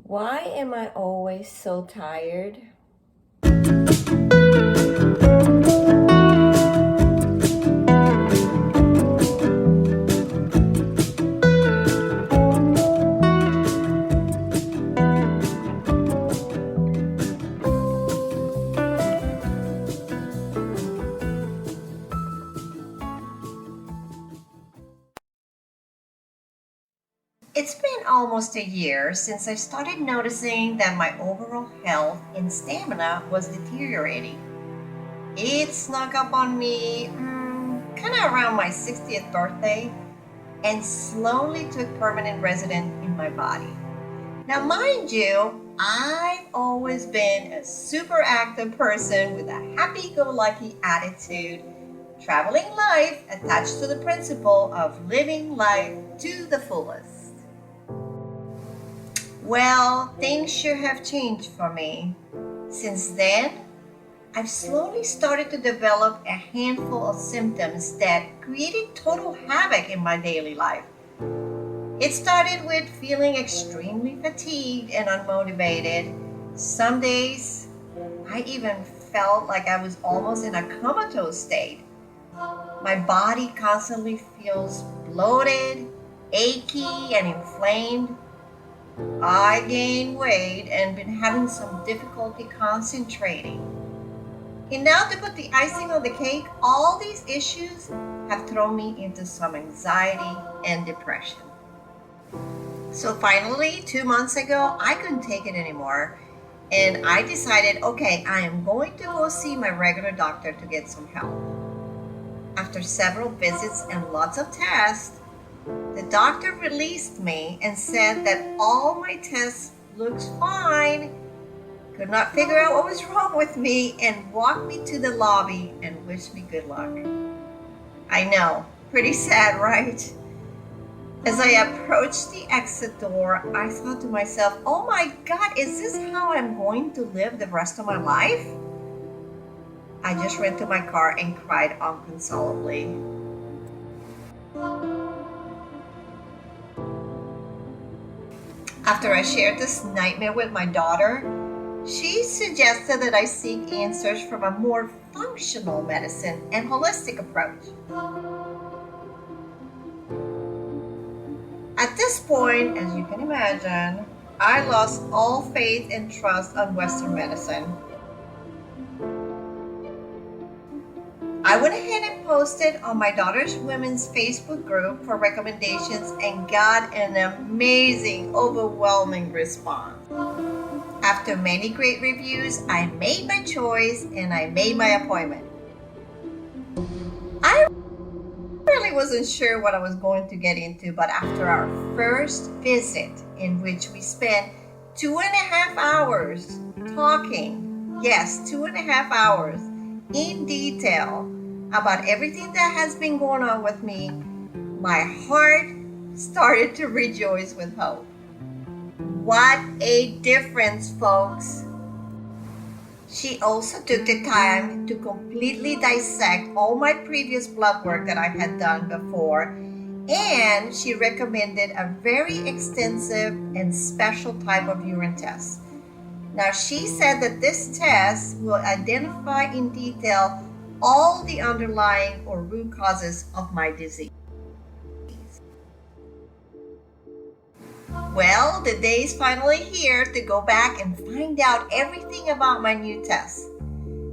Why am I always so tired? It's been almost a year since I started noticing that my overall health and stamina was deteriorating. It snuck up on me kind of around my 60th birthday and slowly took permanent residence in my body. Now, mind you, I've always been a super active person with a happy go lucky attitude, traveling life attached to the principle of living life to the fullest. Well, things sure have changed for me. Since then, I've slowly started to develop a handful of symptoms that created total havoc in my daily life. It started with feeling extremely fatigued and unmotivated. Some days, I even felt like I was almost in a comatose state. My body constantly feels bloated, achy, and inflamed. I gained weight and been having some difficulty concentrating. And now, to put the icing on the cake, all these issues have thrown me into some anxiety and depression. So finally, 2 months ago, I couldn't take it anymore. And I decided, okay, I am going to go see my regular doctor to get some help. After several visits and lots of tests, the doctor released me and said that all my tests looked fine, could not figure out what was wrong with me, and walked me to the lobby and wished me good luck. I know, pretty sad, right? As I approached the exit door, I thought to myself, oh my God, is this how I'm going to live the rest of my life? I just ran to my car and cried unconsolably. After I shared this nightmare with my daughter, she suggested that I seek answers from a more functional medicine and holistic approach. At this point, as you can imagine, I lost all faith and trust on Western medicine. I went ahead and posted on my daughter's women's Facebook group for recommendations and got an amazing, overwhelming response. After many great reviews, I made my choice and I made my appointment. I really wasn't sure what I was going to get into, but after our first visit, in which we spent 2.5 hours talking, yes, 2.5 hours in detail about everything that has been going on with me, my heart started to rejoice with hope. What a difference, folks! She also took the time to completely dissect all my previous blood work that I had done before, and she recommended a very extensive and special type of urine test. Now, she said that this test will identify in detail all the underlying or root causes of my disease. Well, the day is finally here to go back and find out everything about my new test.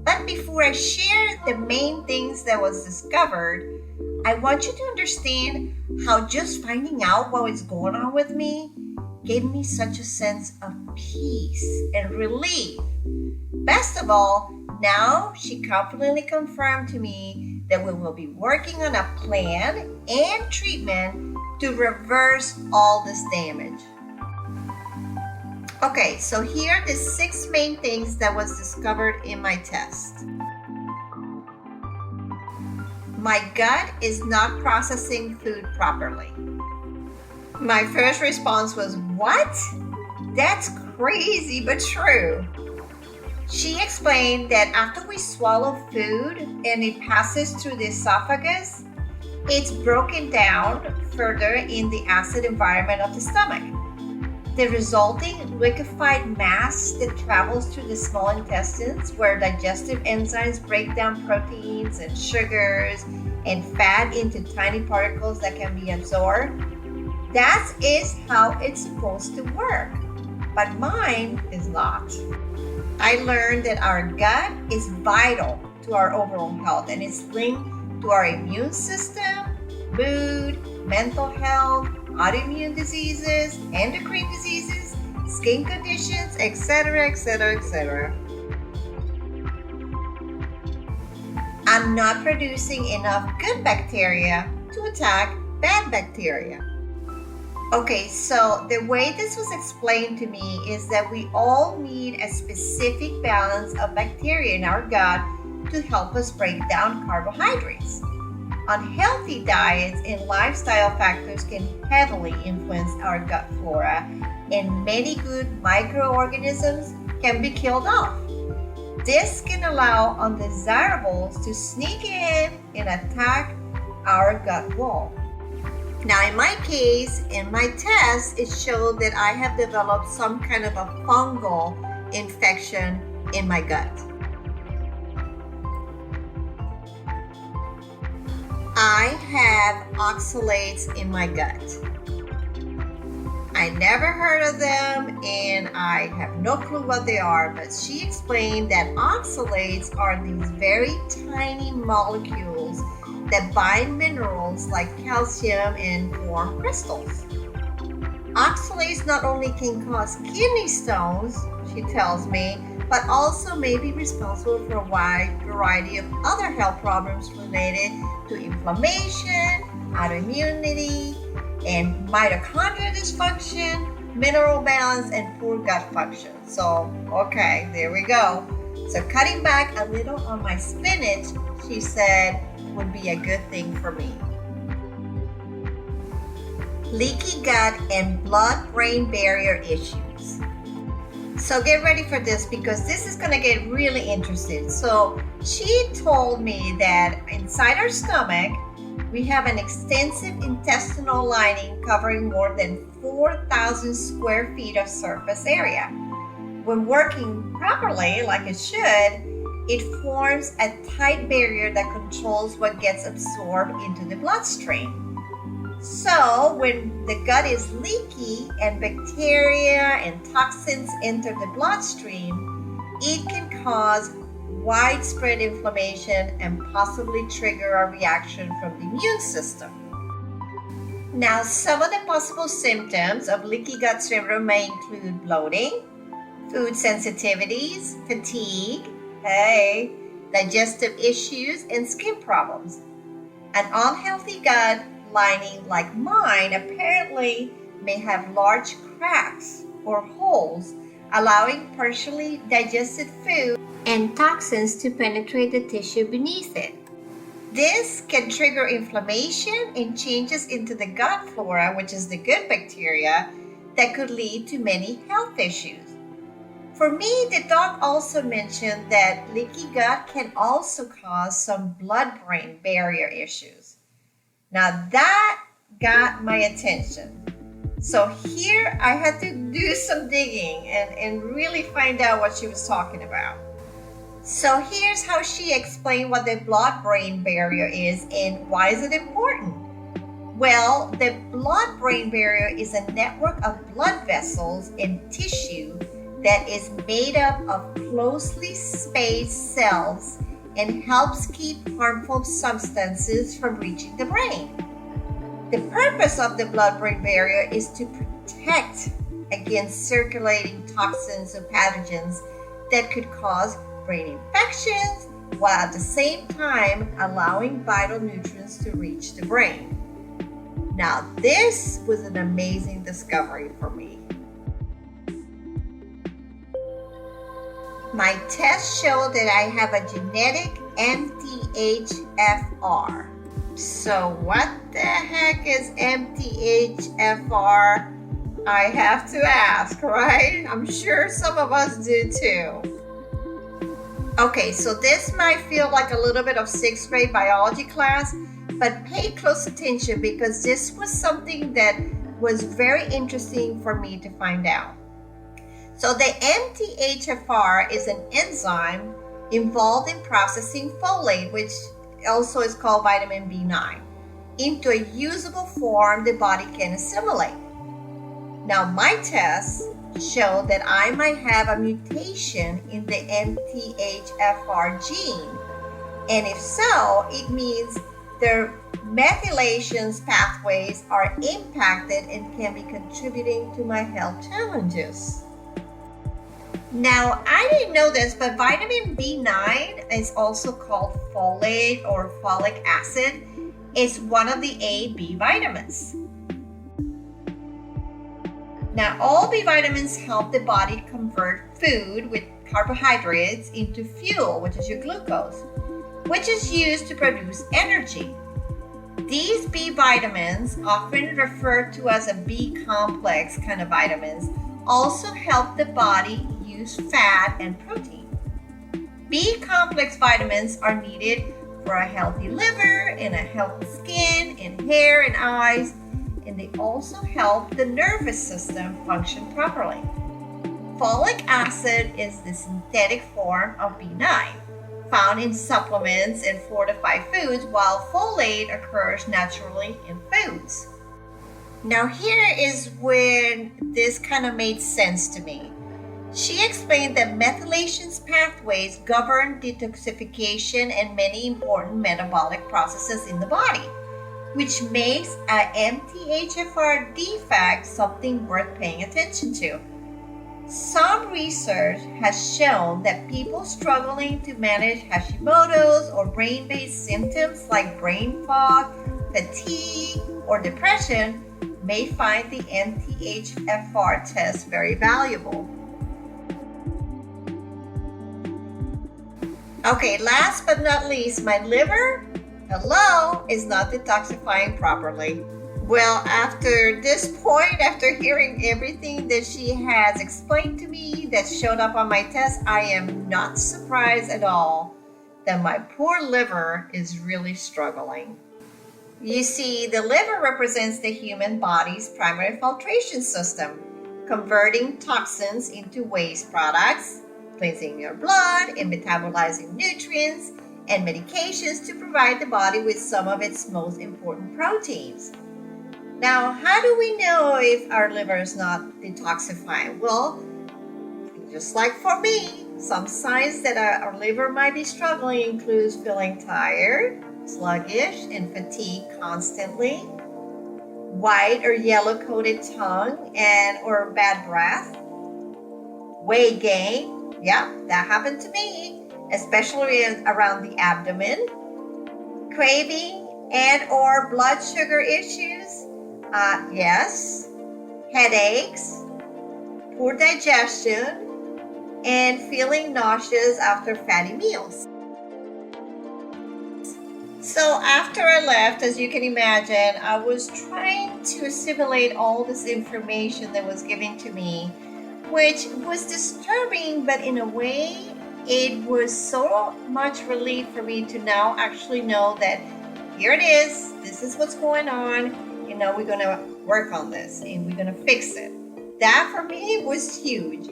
But before I share the main things that was discovered, I want you to understand how just finding out what is going on with me gave me such a sense of peace and relief. Best of all, now she confidently confirmed to me that we will be working on a plan and treatment to reverse all this damage. Okay, so here are the 6 main things that was discovered in my test. My gut is not processing food properly. My first response was, what? That's crazy but true. She explained that after we swallow food and it passes through the esophagus, it's broken down further in the acid environment of the stomach. The resulting liquefied mass that travels through the small intestines, where digestive enzymes break down proteins and sugars and fat into tiny particles that can be absorbed. That is how it's supposed to work. But mine is not. I learned that our gut is vital to our overall health and it's linked to our immune system, mood, mental health, autoimmune diseases, endocrine diseases, skin conditions, etc., etc., etc. I'm not producing enough good bacteria to attack bad bacteria. Okay, so the way this was explained to me is that we all need a specific balance of bacteria in our gut to help us break down carbohydrates. Unhealthy diets and lifestyle factors can heavily influence our gut flora, and many good microorganisms can be killed off. This can allow undesirables to sneak in and attack our gut wall. Now, in my case, in my test, it showed that I have developed some kind of a fungal infection in my gut. I have oxalates in my gut. I never heard of them and I have no clue what they are, but she explained that oxalates are these very tiny molecules that bind minerals like calcium and form crystals. Oxalates not only can cause kidney stones, she tells me, but also may be responsible for a wide variety of other health problems related to inflammation, autoimmunity, and mitochondrial dysfunction, mineral balance, and poor gut function. So, okay, there we go. So cutting back a little on my spinach, she said, would be a good thing for me. Leaky gut and blood-brain barrier issues. So get ready for this because this is going to get really interesting. So she told me that inside our stomach, we have an extensive intestinal lining covering more than 4,000 square feet of surface area. When working properly, like it should, it forms a tight barrier that controls what gets absorbed into the bloodstream. So when the gut is leaky and bacteria and toxins enter the bloodstream, it can cause widespread inflammation and possibly trigger a reaction from the immune system. Now, some of the possible symptoms of leaky gut syndrome may include bloating, food sensitivities, fatigue, digestive issues, and skin problems. An unhealthy gut lining like mine apparently may have large cracks or holes, allowing partially digested food and toxins to penetrate the tissue beneath it. This can trigger inflammation and changes into the gut flora, which is the good bacteria, that could lead to many health issues. For me, the doc also mentioned that leaky gut can also cause some blood-brain barrier issues. Now that got my attention. So here I had to do some digging and really find out what she was talking about. So here's how she explained what the blood-brain barrier is and why is it important. Well, the blood-brain barrier is a network of blood vessels and tissue that is made up of closely spaced cells and helps keep harmful substances from reaching the brain. The purpose of the blood-brain barrier is to protect against circulating toxins or pathogens that could cause brain infections, while at the same time allowing vital nutrients to reach the brain. Now, this was an amazing discovery for me. My test showed that I have a genetic MTHFR. So what the heck is MTHFR? I have to ask, right? I'm sure some of us do too. Okay, so this might feel like a little bit of sixth grade biology class, but pay close attention because this was something that was very interesting for me to find out. So the MTHFR is an enzyme involved in processing folate, which also is called vitamin B9, into a usable form the body can assimilate. Now, my tests show that I might have a mutation in the MTHFR gene. And if so, it means their methylation pathways are impacted and can be contributing to my health challenges. Now, I didn't know this, but vitamin B9 is also called folate or folic acid. It's one of the A-B vitamins. Now, all B vitamins help the body convert food with carbohydrates into fuel, which is your glucose, which is used to produce energy. These B vitamins, often referred to as a B complex kind of vitamins, also help the body use fat and protein. B complex vitamins are needed for a healthy liver and a healthy skin and hair and eyes, and they also help the nervous system function properly. Folic acid is the synthetic form of B9, found in supplements and fortified foods, while folate occurs naturally in foods. Now here is when this kind of made sense to me. She explained that methylation pathways govern detoxification and many important metabolic processes in the body, which makes an MTHFR defect something worth paying attention to. Some research has shown that people struggling to manage Hashimoto's or brain-based symptoms like brain fog, fatigue, or depression may find the MTHFR test very valuable. Okay, last but not least, my liver, is not detoxifying properly. Well, after this point, after hearing everything that she has explained to me that showed up on my test, I am not surprised at all that my poor liver is really struggling. You see, the liver represents the human body's primary filtration system, converting toxins into waste products, cleansing your blood, and metabolizing nutrients and medications to provide the body with some of its most important proteins. Now, how do we know if our liver is not detoxifying? Well, just like for me, some signs that our liver might be struggling includes feeling tired, sluggish, and fatigued constantly, white or yellow-coated tongue and or bad breath, weight gain. Yeah, that happened to me, especially around the abdomen, craving and or blood sugar issues. Yes, headaches, poor digestion, and feeling nauseous after fatty meals. So after I left, as you can imagine, I was trying to assimilate all this information that was given to me, which was disturbing, but in a way, it was so much relief for me to now actually know that here it is, this is what's going on. You know, we're going to work on this and we're going to fix it. That for me was huge.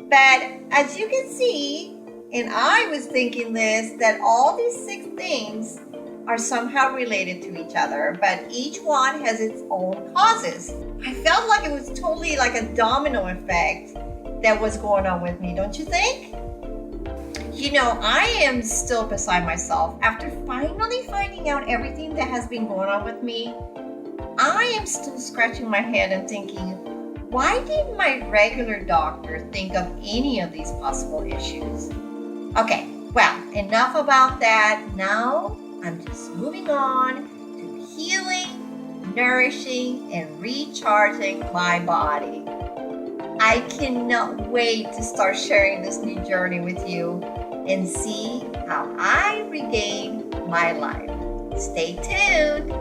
But as you can see, and I was thinking this, that all these 6 things are somehow related to each other, but each one has its own causes. I felt like it was totally like a domino effect that was going on with me, don't you think? You know, I am still beside myself. After finally finding out everything that has been going on with me, I am still scratching my head and thinking, why didn't my regular doctor think of any of these possible issues? Okay, well, enough about that. Now, I'm just moving on to healing, nourishing, and recharging my body. I cannot wait to start sharing this new journey with you and see how I regain my life. Stay tuned.